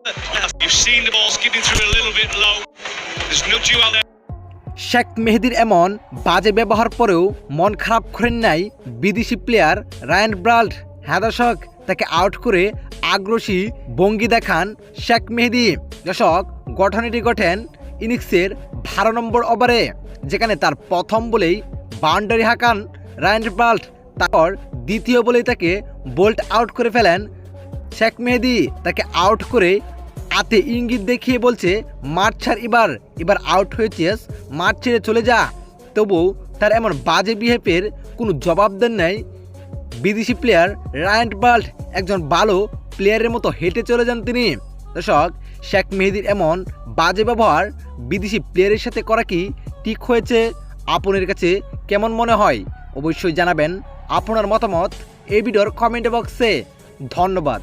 You've seen the ball skipping through a little bit low. There's no duel there. Sheikh মেহেদীর এমন বাজে ব্যবহার পরেও মন খারাপ করেন নাই বিদেশি প্লেয়ার রায়ান ব্রাল্ট। হ্যাঁ দর্শক, তাকে আউট করে আগ্রাসী ভঙ্গি দেখান শেখ মেহেদী। দর্শক, গঠনটি গঠেন ইনিংসের 12 নম্বর ওভারে, যেখানে তার প্রথম বলেই বাউন্ডারি হাঁকান রায়ান ব্রাল্ট। তারপর দ্বিতীয় বলেই তাকে বোল্ট আউট করে ফেলেন শেখ মেহেদী। তাকে আউট করে হাতে ইঙ্গিত দেখিয়ে বলছে মাঠ ছাড়, এবার আউট হয়েছিস, মাঠ ছেড়ে চলে যা। তবু তার এমন বাজে বিহেভের কোনো জবাব দেন নাই বিদেশি প্লেয়ার রায়ান ব্রাল্ট। একজন ভালো প্লেয়ারের মতো হেঁটে চলে যান তিনি। দর্শক, শেখ মেহেদীর এমন বাজে ব্যবহার বিদেশি প্লেয়ারের সাথে করা কি ঠিক হয়েছে? আপনার কাছে কেমন মনে হয় অবশ্যই জানাবেন আপনার মতামত এই ভিডিওর কমেন্ট বক্সে। ধন্যবাদ।